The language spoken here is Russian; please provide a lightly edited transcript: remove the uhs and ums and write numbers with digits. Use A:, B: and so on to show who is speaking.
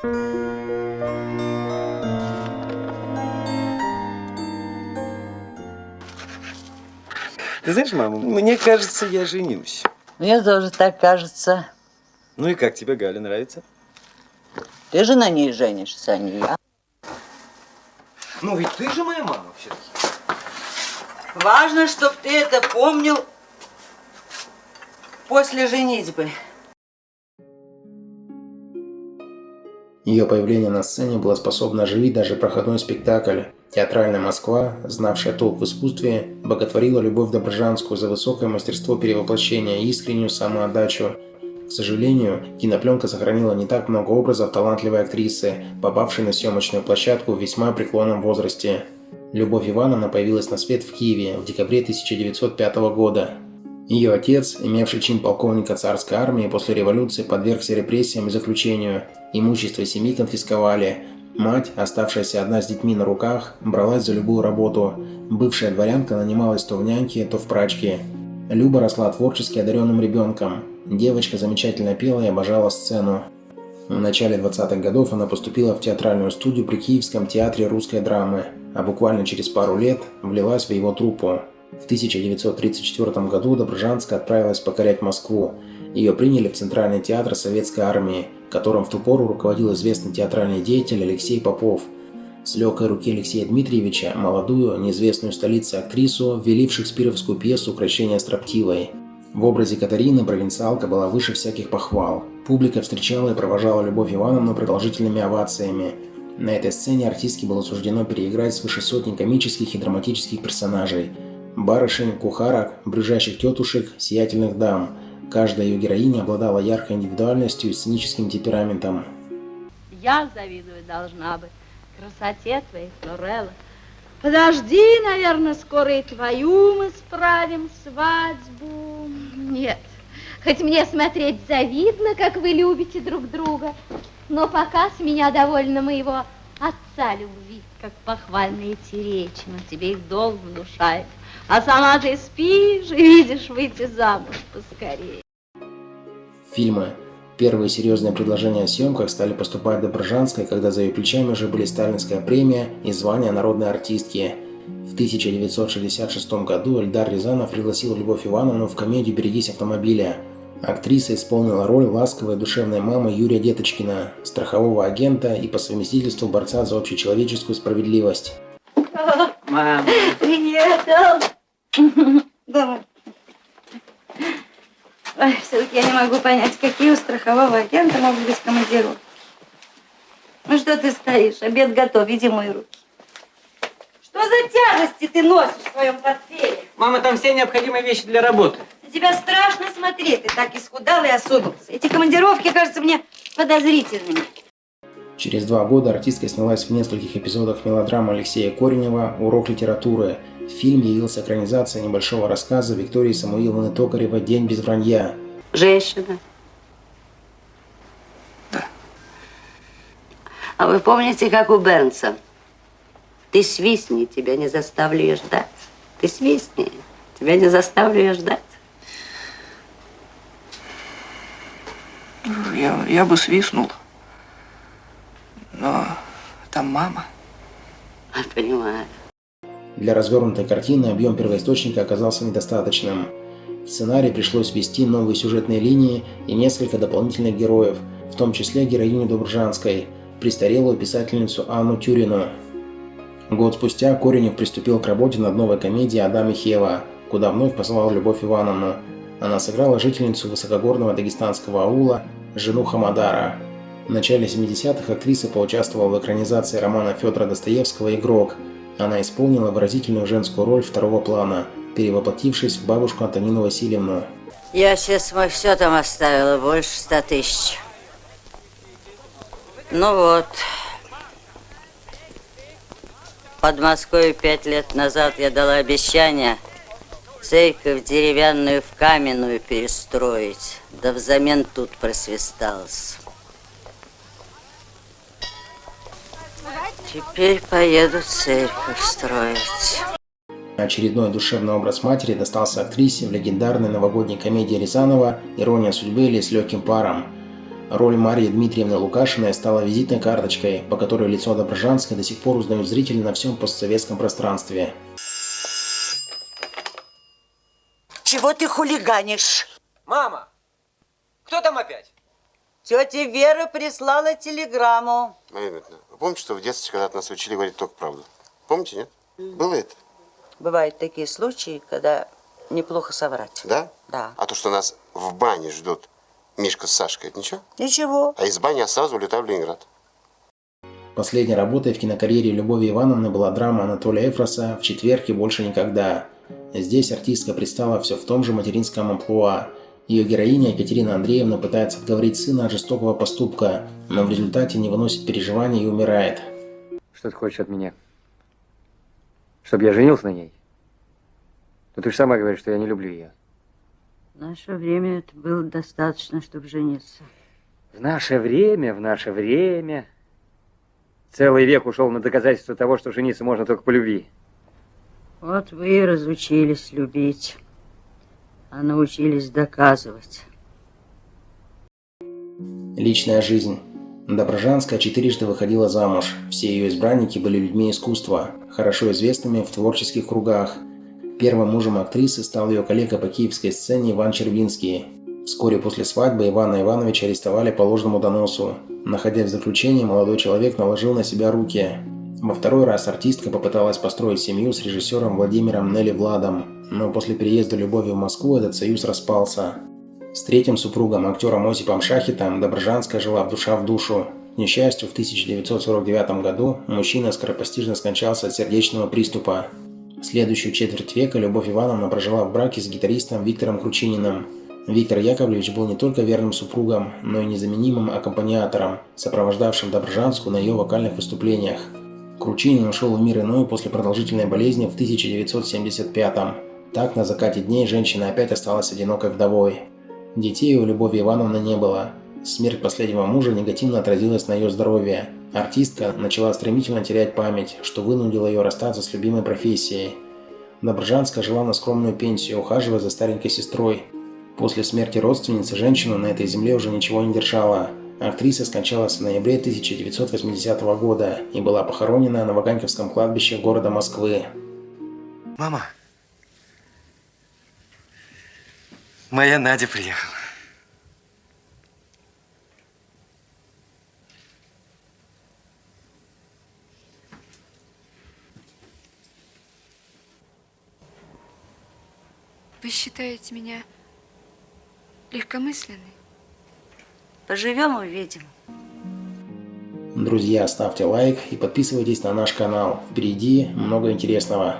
A: Ты знаешь, мама, мне кажется, я женюсь.
B: Мне тоже так кажется.
A: Ну и как тебе, Галя, нравится?
B: Ты же на ней женишься, а не я.
A: Ну ведь ты же моя мама все-таки.
B: Важно, чтобы ты это помнил после женитьбы.
C: Ее появление на сцене было способно оживить даже проходной спектакль. Театральная Москва, знавшая толк в искусстве, боготворила Любовь Доброжанскую за высокое мастерство перевоплощения и искреннюю самоотдачу. К сожалению, кинопленка сохранила не так много образов талантливой актрисы, попавшей на съемочную площадку в весьма преклонном возрасте. Любовь Ивановна появилась на свет в Киеве в декабре 1905 года. Ее отец, имевший чин полковника царской армии, после революции подвергся репрессиям и заключению. Имущество семьи конфисковали. Мать, оставшаяся одна с детьми на руках, бралась за любую работу. Бывшая дворянка нанималась то в няньке, то в прачке. Люба росла творчески одаренным ребенком. Девочка замечательно пела и обожала сцену. В начале 20-х годов она поступила в театральную студию при Киевском театре русской драмы, а буквально через пару лет влилась в его труппу. В 1934 году Доброжанская отправилась покорять Москву. Ее приняли в Центральный театр Советской армии, которым в ту пору руководил известный театральный деятель Алексей Попов. С легкой руки Алексея Дмитриевича молодую, неизвестную в столице актрису ввели в шекспировскую пьесу «Укрощение строптивой». В образе Катарины провинциалка была выше всяких похвал. Публика встречала и провожала Любовь Ивановну продолжительными овациями. На этой сцене артистке было суждено переиграть свыше сотни комических и драматических персонажей. Барышень, кухарок, брюзжащих тетушек, сиятельных дам. Каждая ее героиня обладала яркой индивидуальностью и сценическим темпераментом.
D: Я завидовать должна бы красоте твоей, Флорелла. Подожди, наверное, скоро и твою мы справим свадьбу. Нет, хоть мне смотреть завидно, как вы любите друг друга, но пока с меня довольно моего отца любви, как похвальные эти речи, но тебе их долг внушает. А сама ты спишь и видишь выйти замуж поскорее.
C: Фильмы. Первые серьезные предложения о съемках стали поступать Доброжанской, когда за ее плечами уже были Сталинская премия и звание народной артистки. В 1966 году Эльдар Рязанов пригласил Любовь Ивановну в комедию «Берегись автомобиля». Актриса исполнила роль ласковой душевной мамы Юрия Деточкина, страхового агента и по совместительству борца за общечеловеческую справедливость.
B: Мама.
D: Привет.
B: Давай.
D: Ой, все-таки я не могу понять, какие у страхового агента могут быть командировки. Ну что ты стоишь? Обед готов, иди мой руки. Что за тяжести ты носишь в своем портфеле?
E: Мама, там все необходимые вещи для работы.
D: На тебя страшно смотреть, ты так исхудал и осунулся. Эти командировки кажутся мне подозрительными.
C: Через 2 года артистка снялась в нескольких эпизодах мелодрамы Алексея Коренева «Урок литературы». В фильме явилась экранизация небольшого рассказа Виктории Самуиловны Токаревой «День без вранья».
F: Женщина.
E: Да.
F: А вы помните, как у Бернса? Ты свистни, тебя не заставлю ее ждать. Ты свистни, тебя не заставлю ее ждать.
E: Я бы свистнул. Но там мама.
F: Понимаю.
C: Для развернутой картины объем первоисточника оказался недостаточным. В сценарий пришлось ввести новые сюжетные линии и несколько дополнительных героев, в том числе героиню Доброжанской, престарелую писательницу Анну Тюрину. Год спустя Коренев приступил к работе над новой комедией «Адам и Хева», куда вновь позвал Любовь Ивановну. Она сыграла жительницу высокогорного дагестанского аула, жену Хамадара. В начале 70-х актриса поучаствовала в экранизации романа Федора Достоевского «Игрок». Она исполнила выразительную женскую роль второго плана, перевоплотившись в бабушку Антонину Васильевну.
F: Я сейчас мой все там оставила, больше 100 000. Ну вот. В Подмосковье 5 лет назад я дала обещание церковь деревянную в каменную перестроить, да взамен тут просвисталась. Теперь поеду церковь строить.
C: Очередной душевный образ матери достался актрисе в легендарной новогодней комедии Рязанова «Ирония судьбы» или «С легким паром». Роль Марии Дмитриевны Лукашиной стала визитной карточкой, по которой лицо Доброжанской до сих пор узнают зрители на всем постсоветском пространстве.
B: Чего ты хулиганишь?
A: Мама! Кто там опять?
B: Тетя Вера прислала телеграмму.
G: Марина Дмитриевна, вы помните, что в детстве, когда нас учили говорить только правду? Помните, нет? Было это?
B: Бывают такие случаи, когда неплохо соврать.
G: Да?
B: Да.
G: А то, что нас в бане ждут Мишка с Сашкой, это ничего?
B: Ничего.
G: А из бани я сразу улетаю в Ленинград.
C: Последней работой в кинокарьере Любови Ивановны была драма Анатолия Эфроса «В четверг и больше никогда». Здесь артистка предстала все в том же материнском амплуа. Ее героиня Екатерина Андреевна пытается отговорить сына от жестокого поступка, но в результате не выносит переживаний и умирает.
H: Что ты хочешь от меня? Чтобы я женился на ней? Но ты же сама говоришь, что я не люблю ее.
F: В наше время это было достаточно, чтобы жениться.
H: В наше время. Целый век ушел на доказательство того, что жениться можно только по любви.
F: Вот вы и разучились любить, а научились доказывать.
C: Личная жизнь. Доброжанская 4 выходила замуж. Все ее избранники были людьми искусства, хорошо известными в творческих кругах. Первым мужем актрисы стал ее коллега по киевской сцене Иван Червинский. Вскоре после свадьбы Ивана Ивановича арестовали по ложному доносу. Находясь в заключении, молодой человек наложил на себя руки. Во второй раз артистка попыталась построить семью с режиссером Владимиром Нелли Владом, но после переезда Любови в Москву этот союз распался. С третьим супругом, актером Осипом Шахитом, Доброжанская жила в душа в душу. К несчастью, в 1949 году мужчина скоропостижно скончался от сердечного приступа. Следующую четверть века Любовь Ивановна прожила в браке с гитаристом Виктором Кручининым. Виктор Яковлевич был не только верным супругом, но и незаменимым аккомпаниатором, сопровождавшим Доброжанскую на ее вокальных выступлениях. Кручинин ушел в мир иной после продолжительной болезни в 1975-м. Так, на закате дней женщина опять осталась одинокой вдовой. Детей у Любови Ивановны не было. Смерть последнего мужа негативно отразилась на ее здоровье. Артистка начала стремительно терять память, что вынудило ее расстаться с любимой профессией. Доброжанская жила на скромную пенсию, ухаживая за старенькой сестрой. После смерти родственницы женщину на этой земле уже ничего не держала. Актриса скончалась в ноябре 1980 года и была похоронена на Ваганьковском кладбище города Москвы.
A: Мама. Моя Надя приехала.
I: Вы считаете меня легкомысленной?
F: Поживем, увидим.
C: Друзья, ставьте лайк и подписывайтесь на наш канал. Впереди много интересного.